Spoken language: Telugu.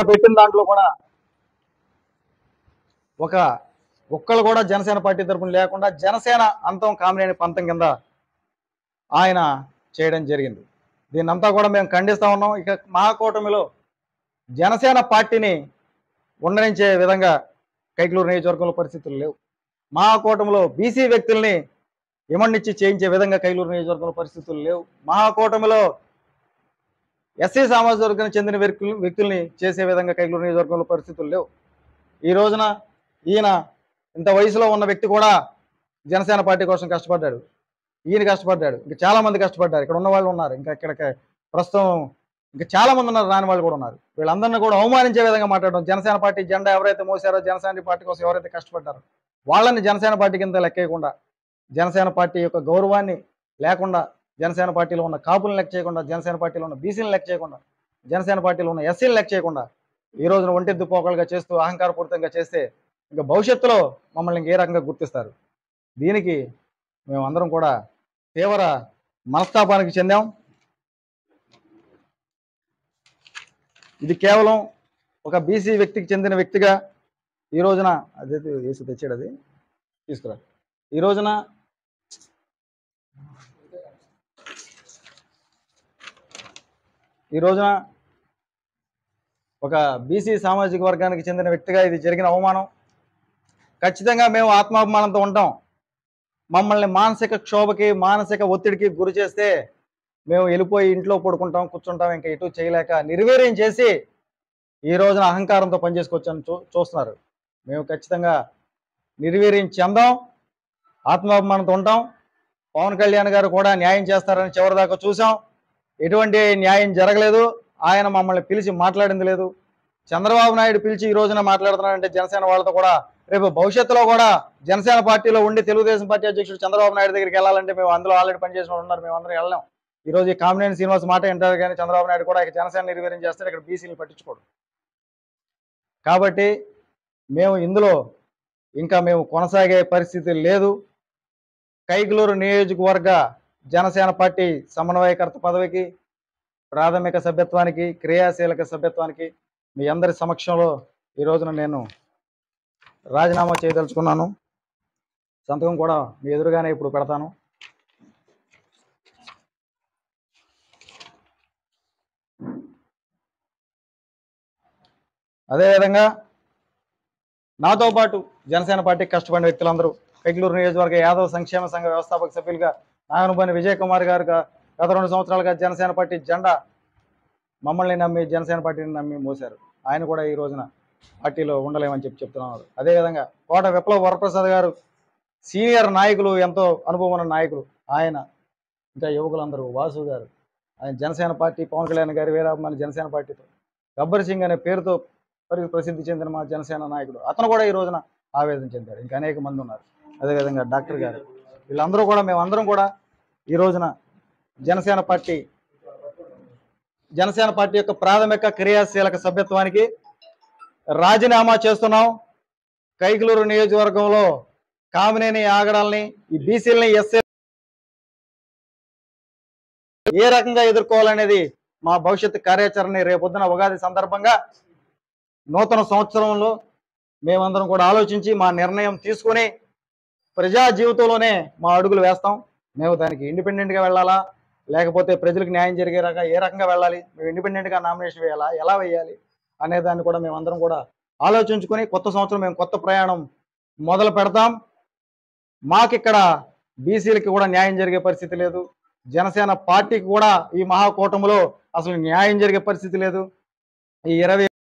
పెట్టిన దాంట్లో కూడా ఒక్కళ్ళు కూడా జనసేన పార్టీ తరపున లేకుండా జనసేన అంతం కామినేని పంతం కింద ఆయన చేయడం జరిగింది. దీన్నంతా కూడా మేము ఖండిస్తా ఉన్నాం. ఇక మహాకూటమిలో జనసేన పార్టీని ఉండనించే విధంగా కైకలూరు నియోజకవర్గంలో పరిస్థితులు లేవు. మహాకూటమిలో బీసీ వ్యక్తుల్ని ఇమన్నిచ్చి చేయించే విధంగా కైకలూరు నియోజకవర్గంలో పరిస్థితులు లేవు. మహాకూటమిలో ఎస్సీ సామాజిక వర్గానికి చెందిన వ్యక్తుల్ని చేసే విధంగా కైకలూరు నియోజకవర్గంలో పరిస్థితులు లేవు. ఈ రోజున ఈయన ఇంత వయసులో ఉన్న వ్యక్తి కూడా జనసేన పార్టీ కోసం కష్టపడ్డాడు. ఈయన కష్టపడ్డాడు, ఇంకా చాలామంది కష్టపడ్డారు. ఇక్కడ ఉన్న వాళ్ళు ఉన్నారు, ఇంకా ఇక్కడ ప్రస్తుతం ఇంకా చాలామంది ఉన్నారు, రాని వాళ్ళు కూడా ఉన్నారు. వీళ్ళందరినీ కూడా అవమానించే విధంగా మాట్లాడడం, జనసేన పార్టీ జెండా ఎవరైతే మోసారో, జనసేన పార్టీ కోసం ఎవరైతే కష్టపడ్డారో వాళ్ళని జనసేన పార్టీ కింద లెక్కేయకుండా, జనసేన పార్టీ యొక్క గౌరవాన్ని లేకుండా, జనసేన పార్టీలో ఉన్న కాపులను లెక్క చేయకుండా, జనసేన పార్టీలో ఉన్న బీసీలను లెక్క చేయకుండా, జనసేన పార్టీలో ఉన్న ఎస్సీలను లెక్క చేయకుండా ఈ రోజున ఒంటెద్దు పోకలుగా చేస్తూ అహంకారపూరితంగా చేస్తే ఇంకా భవిష్యత్తులో మమ్మల్ని ఇంకే రకంగా గుర్తిస్తారు. దీనికి మేమందరం కూడా తీవ్ర మనస్తాపానికి చెందాం. ఇది కేవలం ఒక బీసీ వ్యక్తికి చెందిన వ్యక్తిగా ఈ రోజున అదే వేసి తెచ్చాడు, అది తీసుకురా. ఈ రోజున ఒక బీసీ సామాజిక వర్గానికి చెందిన వ్యక్తిగా ఇది జరిగిన అవమానం. ఖచ్చితంగా మేము ఆత్మాభిమానంతో ఉంటాం. మమ్మల్ని మానసిక క్షోభకి, మానసిక ఒత్తిడికి గురి చేస్తే మేము వెళ్ళిపోయి ఇంట్లో పడుకుంటాం, కూర్చుంటాం, ఇంకా ఎటు చేయలేక నిర్వీర్యం చేసి ఈ రోజున అహంకారంతో పనిచేసుకొచ్చని చూస్తున్నారు. మేము ఖచ్చితంగా నిర్వీర్యం చెందాం, ఆత్మాభిమానంతో ఉంటాం. పవన్ కళ్యాణ్ గారు కూడా న్యాయం చేస్తారని చివరిదాకా చూసాం. ఎటువంటి న్యాయం జరగలేదు. ఆయన మమ్మల్ని పిలిచి మాట్లాడింది లేదు. చంద్రబాబు నాయుడు పిలిచి ఈ రోజున మాట్లాడుతున్నాడంటే జనసేన వాళ్ళతో కూడా రేపు భవిష్యత్తులో కూడా జనసేన పార్టీలో ఉండి తెలుగుదేశం పార్టీ అధ్యక్షుడు చంద్రబాబు నాయుడు దగ్గరికి వెళ్ళాలంటే మేము అందులో ఆల్రెడీ పనిచేసిన వాళ్ళు ఉన్నారు, మేము అందరం వెళ్ళాం. ఈ రోజు ఈ కామినేని శ్రీనివాస్ మాట వింటారు కానీ చంద్రబాబు నాయుడు కూడా ఇక జనసేన నిర్వీర్యం చేస్తాడు, ఇక్కడ బీసీలు పట్టించుకోడు. కాబట్టి మేము ఇందులో ఇంకా మేము కొనసాగే పరిస్థితి లేదు. కైకలూరు నియోజకవర్గ జనసేన పార్టీ సమన్వయకర్త పదవికి, ప్రాథమిక సభ్యత్వానికి, క్రియాశీలక సభ్యత్వానికి మీ అందరి సమక్షంలో ఈ రోజున నేను రాజీనామా చేయదలుచుకున్నాను. సంతకం కూడా మీ ఎదురుగానే ఇప్పుడు పెడతాను. అదేవిధంగా నాతో పాటు జనసేన పార్టీకి కష్టపడిన వ్యక్తులందరూ, కైకలూరు నియోజకవర్గ యాదవ్ సంక్షేమ సంఘ వ్యవస్థాపక సభ్యులుగా నాగనబోని విజయ్ కుమార్ గారు గత 2 సంవత్సరాలుగా జనసేన పార్టీ జెండా మమ్మల్ని నమ్మి, జనసేన పార్టీని నమ్మి మోశారు. ఆయన కూడా ఈ రోజున పార్టీలో ఉండలేమని చెప్తున్నారు. అదేవిధంగా కోట విప్లవ వరప్రసాద్ గారు సీనియర్ నాయకులు, ఎంతో అనుభవం ఉన్న నాయకులు, ఆయన ఇంకా యువకులందరూ, వాసు గారు, ఆయన జనసేన పార్టీ, పవన్ కళ్యాణ్ గారి వీరాభిమాని జనసేన పార్టీతో, గబ్బర్ సింగ్ అనే పేరుతో ప్రసిద్ధి చెందిన మా జనసేన నాయకుడు, అతను కూడా ఈ రోజున ఆవేదన చెందాడు. ఇంకా అనేక మంది ఉన్నారు. అదేవిధంగా డాక్టర్ గారు, వీళ్ళందరూ కూడా మేమందరం కూడా ఈ రోజున జనసేన పార్టీ యొక్క ప్రాథమిక క్రియాశీలక సభ్యత్వానికి రాజీనామా చేస్తున్నాం. కైకలూరు నియోజకవర్గంలో కామినేని ఆగడాలని, ఈ బీసీలని, ఎస్సీ ఏ రకంగా ఎదుర్కోవాలనేది మా భవిష్యత్తు కార్యాచరణ రేపొద్దున ఉగాది సందర్భంగా నూతన సంవత్సరంలో మేమందరం కూడా ఆలోచించి మా నిర్ణయం తీసుకుని ప్రజా జీవితంలోనే మా అడుగులు వేస్తాం. మేము దానికి ఇండిపెండెంట్గా వెళ్ళాలా, లేకపోతే ప్రజలకు న్యాయం జరిగే ఏ రకంగా వెళ్ళాలి, మేము ఇండిపెండెంట్గా నామినేషన్ వేయాలా, ఎలా వేయాలి అనే దాన్ని కూడా మేమందరం కూడా ఆలోచించుకొని కొత్త సంవత్సరం మేము కొత్త ప్రయాణం మొదలు పెడతాం. మాకిక్కడ బీసీలకి కూడా న్యాయం జరిగే పరిస్థితి లేదు. జనసేన పార్టీకి కూడా ఈ మహాకూటమిలో అసలు న్యాయం జరిగే పరిస్థితి లేదు. ఈ 20